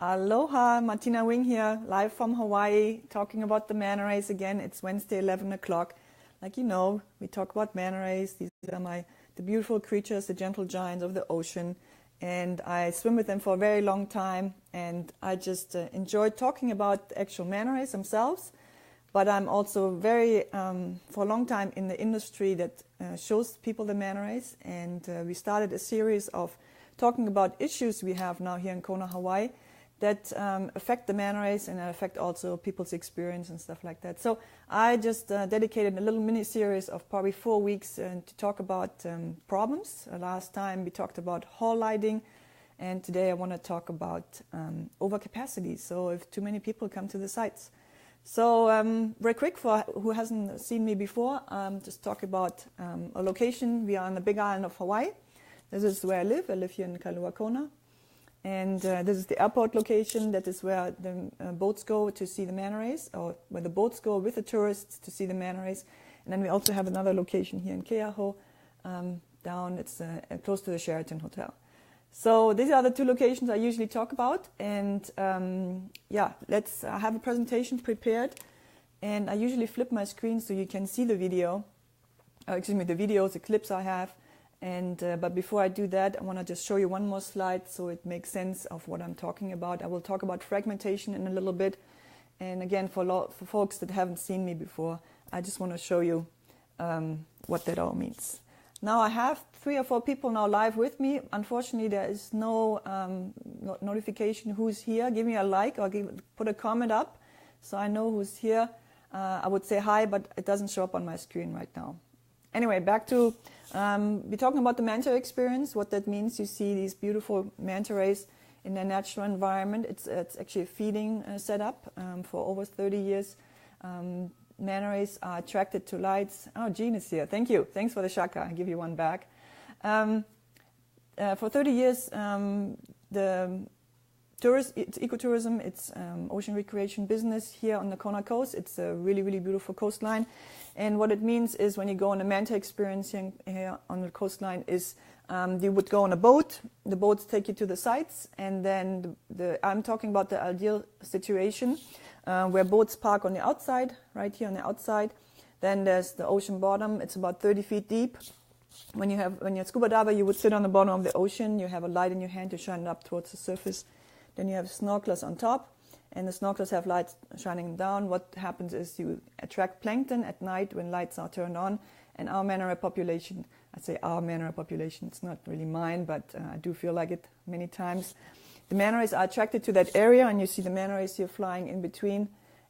Aloha, Martina Wing here, live from Hawaii, talking about the manta rays again. It's Wednesday, 11 o'clock. Like you know, we talk about manta rays. These are the beautiful creatures, the gentle giants of the ocean. And I swim with them for a very long time. And I just enjoy talking about the actual manta rays themselves. But I'm also very, for a long time in the industry that shows people the manta rays. And we started a series of talking about issues we have now here in Kona, Hawaii, that affect the manta rays and affect also people's experience and stuff like that. So I just dedicated a little mini-series of probably 4 weeks to talk about problems. Last time we talked about hall lighting, and today I want to talk about overcapacity, so if too many people come to the sites. So very quick, for who hasn't seen me before, just talk about a location. We are on the big island of Hawaii. This is where I live. I live here in Kailua Kona. And this is the airport location. That is where the boats go to see the manta rays, or where the boats go with the tourists to see the manta rays. And then we also have another location here in Keaho, down, it's close to the Sheraton Hotel. So these are the two locations I usually talk about. And yeah, I have a presentation prepared. And I usually flip my screen so you can see the video, the videos, the clips I have. And but before I do that, I want to just show you one more slide so it makes sense of what I'm talking about. I will talk about fragmentation in a little bit. And again, for folks that haven't seen me before, I just want to show you what that all means. Now I have 3 or 4 people now live with me. Unfortunately, there is no notification who's here. Give me a like or put a comment up so I know who's here. I would say hi, but it doesn't show up on my screen right now. Anyway, back to, we're talking about the manta experience, what that means. You see these beautiful manta rays in their natural environment. It's actually a feeding setup for over 30 years. Manta rays are attracted to lights. Oh, Jean is here. Thank you. Thanks for the shaka. I'll give you one back. For 30 years, the it's ecotourism, it's ocean recreation business here on the Kona coast. It's a really, really beautiful coastline. And what it means is when you go on a manta experience here on the coastline is you would go on a boat. The boats take you to the sites. And then I'm talking about the ideal situation where boats park on the outside, right here on the outside. Then there's the ocean bottom. It's about 30 feet deep. When you're scuba diver, you would sit on the bottom of the ocean. You have a light in your hand to shine it up towards the surface. Then you have snorkelers on top, and the snorkelers have lights shining down. What happens is you attract plankton at night when lights are turned on, and our manta ray population, I say our manta ray population, it's not really mine, but I do feel like it many times. The manta rays are attracted to that area, and you see the manta rays here flying in between,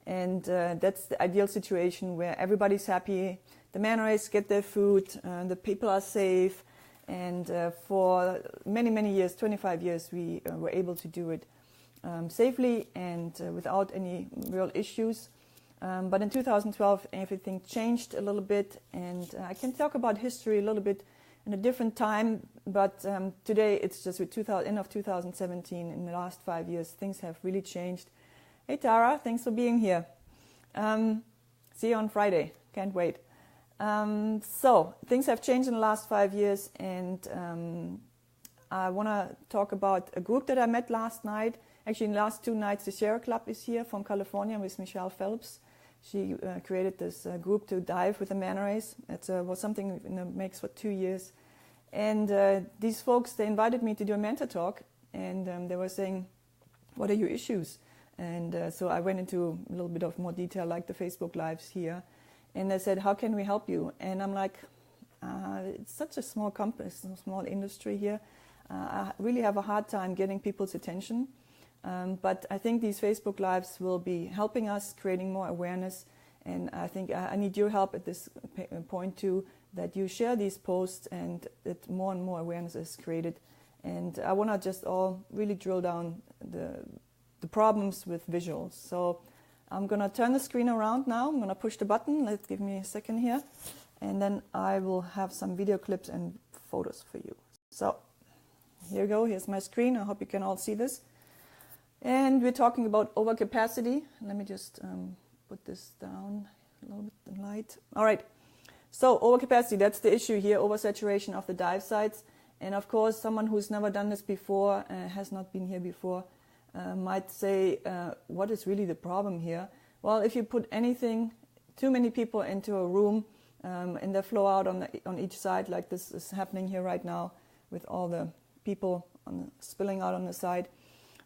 and that's the ideal situation where everybody's happy. The manta rays get their food, the people are safe, and for many, many years, 25 years, we were able to do it safely and without any real issues. But in 2012, everything changed a little bit, and I can talk about history a little bit in a different time, but today it's just with end of 2017, in the last 5 years, things have really changed. Hey Tara, thanks for being here. See you on Friday, can't wait. So things have changed in the last 5 years, and I want to talk about a group that I met last night. Actually, in the last 2 nights, the Sierra Club is here from California with Michelle Phelps. She created this group to dive with the manta rays. It was something in the makes for 2 years. And these folks, they invited me to do a manta talk, and they were saying, what are your issues? And so I went into a little bit of more detail, like the Facebook Lives here. And they said, how can we help you? And I'm like, it's such a small company, small industry here. I really have a hard time getting people's attention. But I think these Facebook Lives will be helping us, creating more awareness. And I think I need your help at this point too, that you share these posts and that more and more awareness is created. And I want to just all really drill down the problems with visuals. So I'm going to turn the screen around now. I'm going to push the button. Give me a second here. And then I will have some video clips and photos for you. So here we go. Here's my screen. I hope you can all see this. And we're talking about overcapacity. Let me just put this down a little bit in light. All right. So overcapacity, that's the issue here, oversaturation of the dive sites. And of course, someone who's never done this before, has not been here before, might say, what is really the problem here? Well, if you put too many people into a room, and they flow out on each side, like this is happening here right now, with all the people spilling out on the side,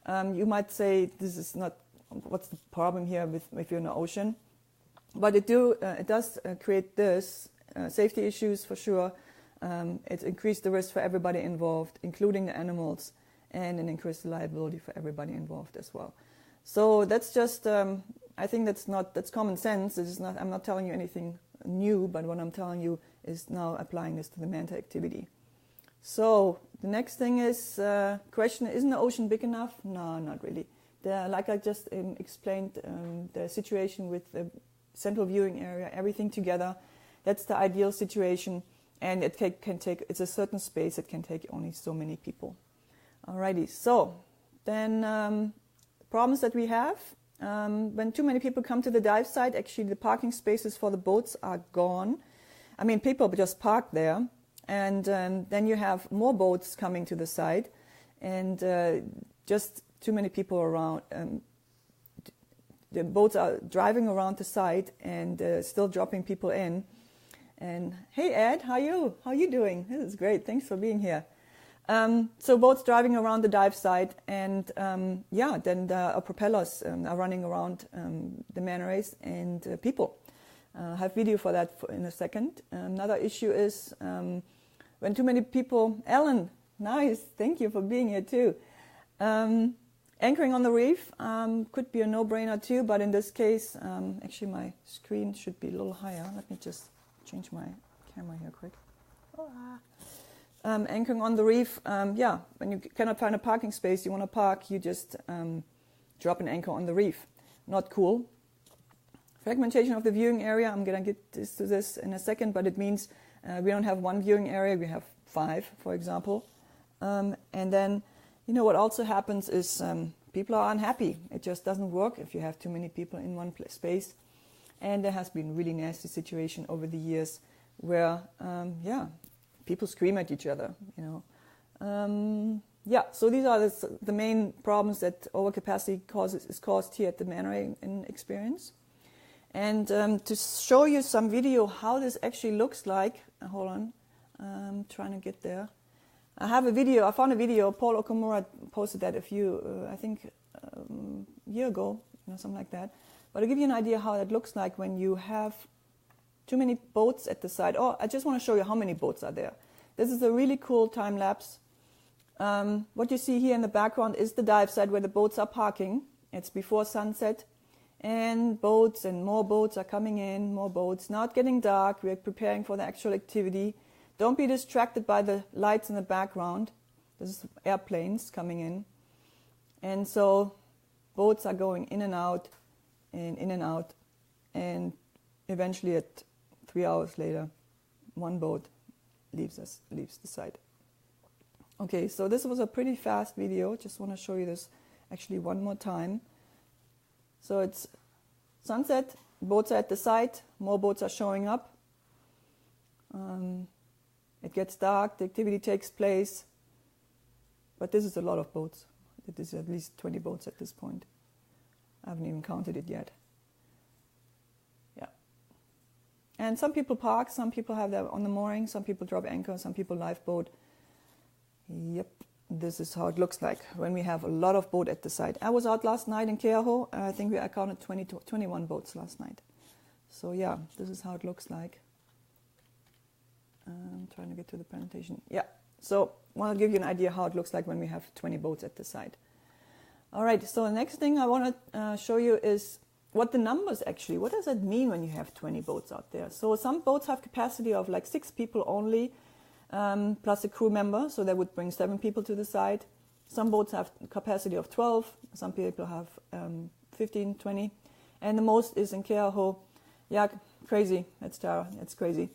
you might say this is not. What's the problem here if you're in the ocean? But it does create this safety issues for sure. It increased the risk for everybody involved, including the animals, and it increased the liability for everybody involved as well. So that's just, I think that's common sense. I'm not telling you anything new, but what I'm telling you is now applying this to the manta activity. So the next thing is, question, isn't the ocean big enough? No, not really. Like I just explained, the situation with the central viewing area, everything together, that's the ideal situation, and it can take, it's a certain space, it can take only so many people. Alrighty, so then problems that we have, when too many people come to the dive site, actually the parking spaces for the boats are gone. I mean, people just park there, and then you have more boats coming to the site, and just too many people around. The boats are driving around the site and still dropping people in. And hey Ed, how are you doing? This is great. Thanks for being here. So boats driving around the dive site, and then the propellers are running around the Manta Rays, and people. I have video for that in a second. Another issue is when too many people. Ellen, nice. Thank you for being here too. Anchoring on the reef could be a no-brainer too, but in this case, actually my screen should be a little higher. Let me just change my camera here quick. Anchoring on the reef, when you cannot find a parking space, you want to park, you just drop an anchor on the reef. Not cool. Fragmentation of the viewing area, I'm going to get to this in a second, but it means we don't have one viewing area, we have 5, for example. And then, what also happens is people are unhappy. It just doesn't work if you have too many people in one space. And there has been a really nasty situation over the years where, people scream at each other, so these are the main problems that overcapacity is caused here at the Manta Ray in experience. And to show you some video how this actually looks like, hold on, I'm trying to get there. I found a video, Paul Okamura posted that a year ago, something like that. But I'll give you an idea how it looks like when you have too many boats at the side. Oh, I just want to show you how many boats are there. This is a really cool time lapse. What you see here in the background is the dive site where the boats are parking. It's before sunset, and boats and more boats are coming in, more boats. Now it's getting dark, we're preparing for the actual activity. Don't be distracted by the lights in the background. This is airplanes coming in. And so boats are going in and out, and eventually at 3 hours later, one boat leaves the site. Okay, so this was a pretty fast video. Just want to show you this actually one more time. So it's sunset, boats are at the site, more boats are showing up. It gets dark, the activity takes place, but this is a lot of boats. It is at least 20 boats at this point. I haven't even counted it yet. Yeah. And some people park, some people have them on the mooring, some people drop anchor, some people lifeboat. Yep, this is how it looks like when we have a lot of boat at the site. I was out last night in Keaho. I think I counted 21 boats last night. So yeah, this is how it looks like. I'm trying to get to the presentation. Yeah, so I want to give you an idea how it looks like when we have 20 boats at the site. All right, so the next thing I want to show you is what the numbers actually, what does that mean when you have 20 boats out there? So some boats have capacity of like 6 people only, plus a crew member, so that would bring 7 people to the site. Some boats have capacity of 12, some people have 15, 20, and the most is in Keaho. Yeah, crazy, that's crazy.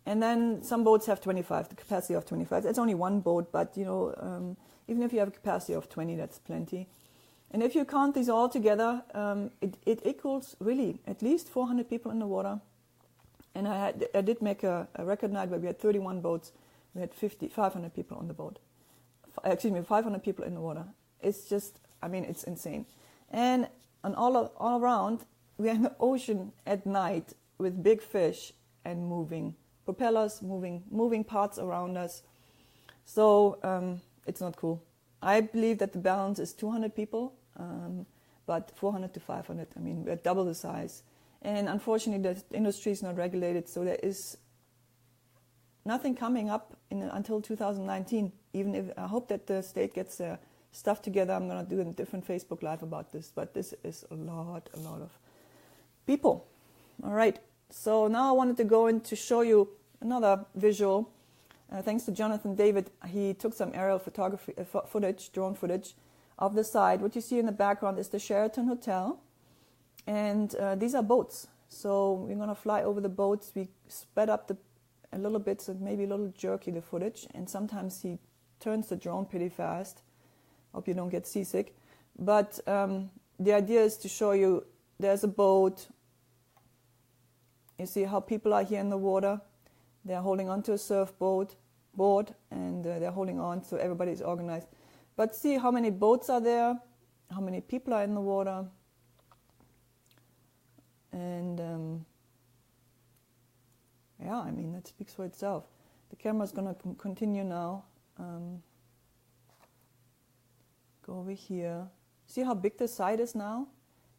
And then some boats have 25, the capacity of 25. It's only one boat, but even if you have a capacity of 20, that's plenty. And if you count these all together, it equals really at least 400 people in the water. And I did make a record night where we had 31 boats. We had 500 people on the boat. 500 people in the water. It's just I mean, it's insane. And all around, we're in the ocean at night with big fish and moving propellers, moving parts around us. So it's not cool. I believe that the balance is 200 people, but 400 to 500, I mean, we're double the size. And unfortunately, the industry is not regulated, so there is nothing coming up until 2019. Even if I hope that the state gets their stuff together, I'm going to do a different Facebook Live about this. But this is a lot of people. All right. So now I wanted to go in to show you another visual. Thanks to Jonathan David, he took some aerial photography footage, drone footage of the side. What you see in the background is the Sheraton Hotel, and these are boats. So we're going to fly over the boats. We sped up a little bit, so maybe a little jerky, the footage, and sometimes he turns the drone pretty fast. Hope you don't get seasick. But the idea is to show you there's a boat. You see how people are here in the water. They're holding on to a surfboard, and they're holding on, so everybody's organized. But see how many boats are there, how many people are in the water. And yeah, I mean, that speaks for itself. The camera's going to continue now. Go over here. See how big the site is now?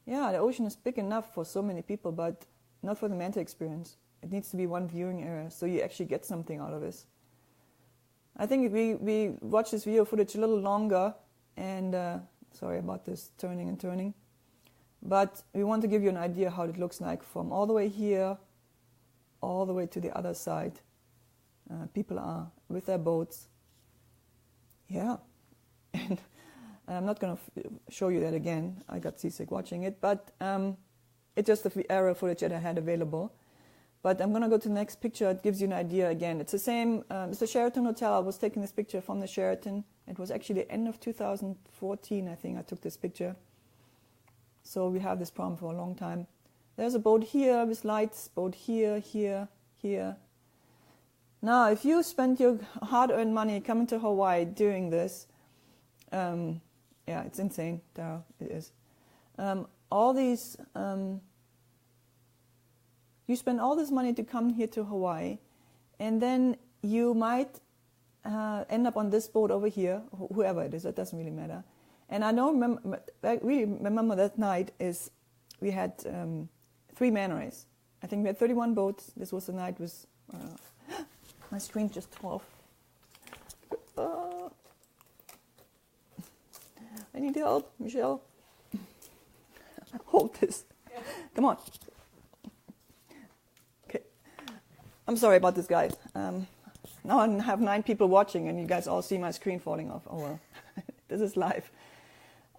Yeah, the ocean is big enough for so many people, but not for the Manta experience. It needs to be one viewing area, so you actually get something out of this. I think if we watch this video footage a little longer, and sorry about this turning, but we want to give you an idea how it looks like from all the way here, all the way to the other side. People are with their boats. Yeah, and I'm not going to show you that again. I got seasick watching it, but it's just the aerial footage that I had available. But I'm going to go to the next picture. It gives you an idea again. It's the same. It's the Sheraton Hotel. I was taking this picture from the Sheraton. It was actually the end of 2014, I think I took this picture. So we have this problem for a long time. There's a boat here with lights, boat here, here, here. Now, if you spend your hard-earned money coming to Hawaii doing this, yeah, it's insane. There it is. All these... you spend all this money to come here to Hawaii, and then you might end up on this boat over here, whoever it is, it doesn't really matter. And I really remember that night is we had 3 Manta Rays. I think we had 31 boats. This was the night with, my screen just tore off. I need help, Michelle. Hold this. Come on. I'm sorry about this, guys. Now I have 9 people watching, and you guys all see my screen falling off. Oh, well, this is live.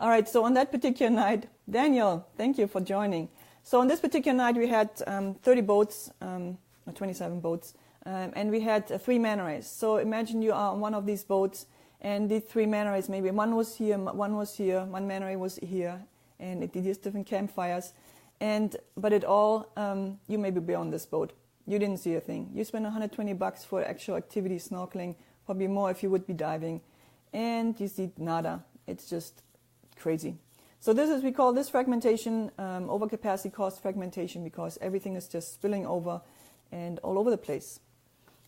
All right, so on that particular night, Daniel, thank you for joining. So on this particular night, we had 30 boats, or 27 boats, and we had 3 Manta Rays. So imagine you are on one of these boats, and the 3 Manta Rays, maybe one was here, one Manta Ray was here, and it did these different campfires. But it all, you maybe be on this boat. You didn't see a thing. You spend $120 for actual activity, snorkeling, probably more if you would be diving, and you see nada. It's just crazy. So we call this fragmentation, overcapacity caused fragmentation, because everything is just spilling over and all over the place.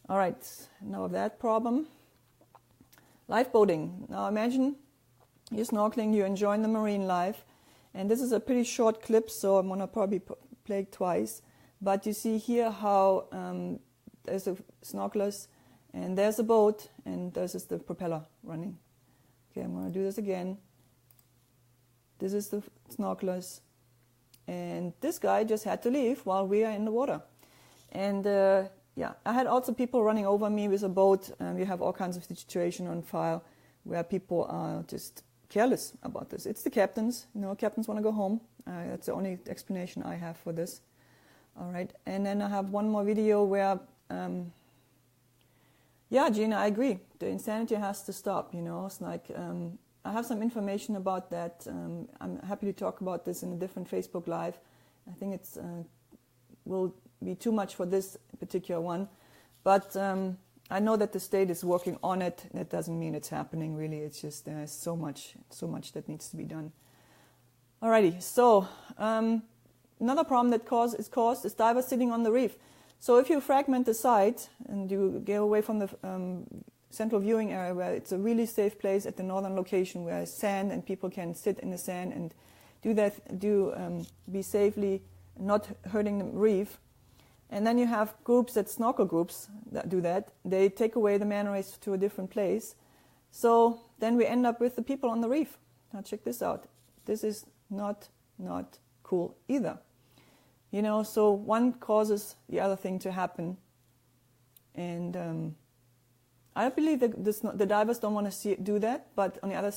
All right, now that problem. Lifeboating. Now imagine you're snorkeling, you're enjoying the marine life, and this is a pretty short clip, so I'm gonna probably play it twice. But you see here how there's the snorkelers, and there's a boat, and there's just the propeller running. Okay, I'm going to do this again. This is the snorkelers, and this guy just had to leave while we are in the water. And yeah, I had also people running over me with a boat, and we have all kinds of situations on file where people are just careless about this. It's the captains. Captains want to go home. That's the only explanation I have for this. All right, and then I have one more video where, yeah, Gina, I agree. The insanity has to stop, It's like, I have some information about that. I'm happy to talk about this in a different Facebook Live. I think it's will be too much for this particular one. But I know that the state is working on it. That doesn't mean it's happening, really. It's just there's so much that needs to be done. Alrighty, so another problem that is caused is divers sitting on the reef. So if you fragment the site and you go away from the central viewing area, where it's a really safe place at the northern location where it's sand and people can sit in the sand and be safely, not hurting the reef. And then you have groups, that snorkel groups, that do that. They take away the manta rays to a different place. So then we end up with the people on the reef. Now check this out. This is not cool either. You know, so one causes the other thing to happen. And I believe that the divers don't want to do that, but on the other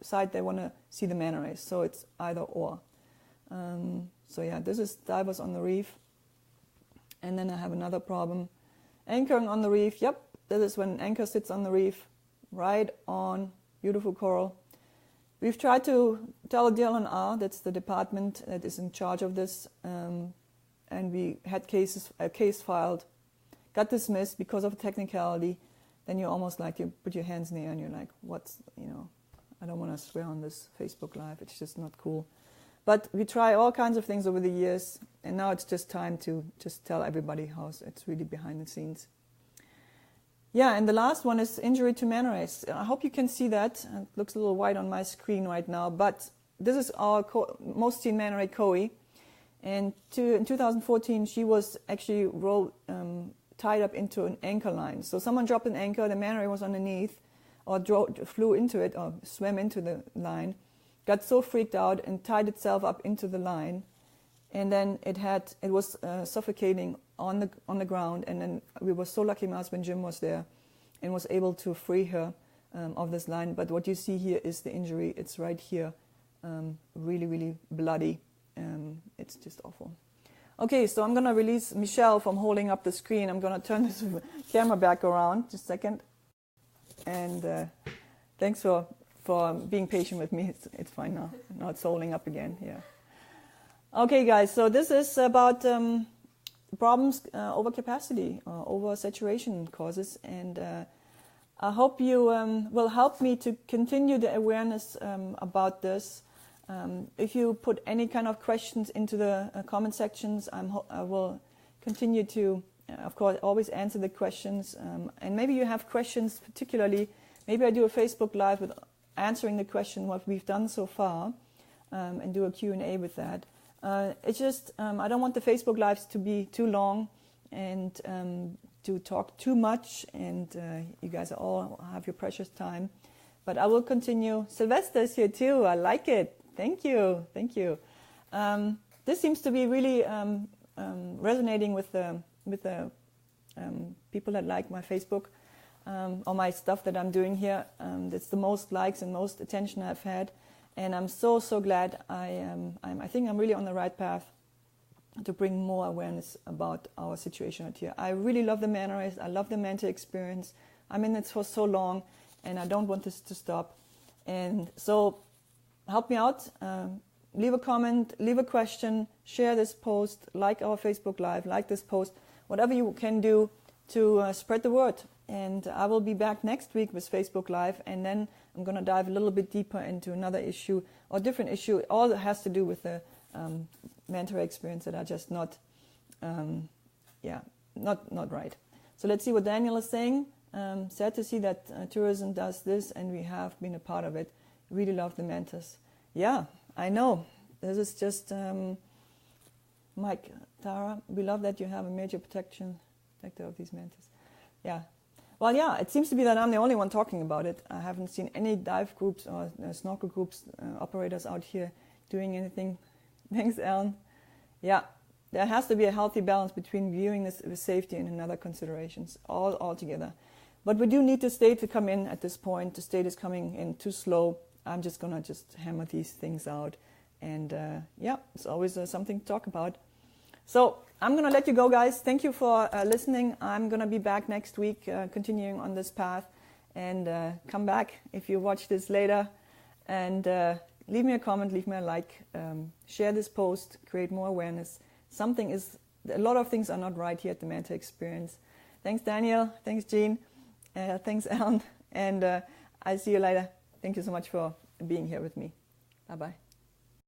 side they want to see the manta rays. So it's either or. So yeah, this is divers on the reef. And then I have another problem. Anchoring on the reef. Yep, this is when an anchor sits on the reef, right on beautiful coral. We've tried to tell the DLNR, that's the department that is in charge of this, and we had a case filed, got dismissed because of a technicality. Then you're almost like, you put your hands in the air and you're like, I don't want to swear on this Facebook Live, it's just not cool. But we try all kinds of things over the years, and now it's just time to just tell everybody how it's really behind the scenes. Yeah, and the last one is injury to manta rays. I hope you can see that. It looks a little white on my screen right now, but this is our most seen manta ray, Koi. And in 2014, she was actually tied up into an anchor line. So someone dropped an anchor, the manta ray was underneath, or flew into it, or swam into the line, got so freaked out and tied itself up into the line, and then it was suffocating on the ground. And then we were so lucky, my husband Jim was there and was able to free her of this line. But what you see here is the injury. It's right here, really, really bloody. It's just awful. Okay, so I'm going to release Michelle from holding up the screen. I'm going to turn this camera back around, just a second. And thanks for being patient with me. It's fine now. Now it's holding up again. Yeah. Okay, guys. So this is about problems overcapacity, oversaturation causes, and I hope you will help me to continue the awareness about this. If you put any kind of questions into the comment sections, I will continue to, of course, always answer the questions. And maybe you have questions particularly. Maybe I do a Facebook Live with answering the question what we've done so far, and do a Q&A with that. It's just I don't want the Facebook Lives to be too long and to talk too much, and you guys all have your precious time. But I will continue. Sylvester is here too. I like it. Thank you. This seems to be really resonating with the people that like my Facebook or my stuff that I'm doing here. That's the most likes and most attention I've had, and I'm so glad. I think I'm really on the right path to bring more awareness about our situation out here. I really love the manta rays. I love the manta experience. I'm in it for so long, and I don't want this to stop. And so help me out. Leave a comment, leave a question, share this post, like our Facebook Live, like this post, whatever you can do to spread the word. And I will be back next week with Facebook Live, and then I'm going to dive a little bit deeper into another issue or different issue. All that has to do with the manta ray experience that are just not right. So let's see what Daniel is saying. Sad to see that tourism does this, and we have been a part of it. Really love the mantas. Yeah, I know. This is just Mike, Tara. We love that you have a major protector of these mantas. Yeah. Well, yeah, it seems to be that I'm the only one talking about it. I haven't seen any dive groups or snorkel groups, operators out here doing anything. Thanks, Alan. Yeah, there has to be a healthy balance between viewing this with safety and other considerations, all together. But we do need the state to come in at this point. The state is coming in too slow. I'm just going to hammer these things out. And yeah, it's always something to talk about. So I'm going to let you go, guys. Thank you for listening. I'm going to be back next week, continuing on this path. And come back if you watch this later. And leave me a comment, leave me a like. Share this post, create more awareness. A lot of things are not right here at the Manta Experience. Thanks, Daniel. Thanks, Jean. Thanks, Alan. And I'll see you later. Thank you so much for being here with me. Bye-bye.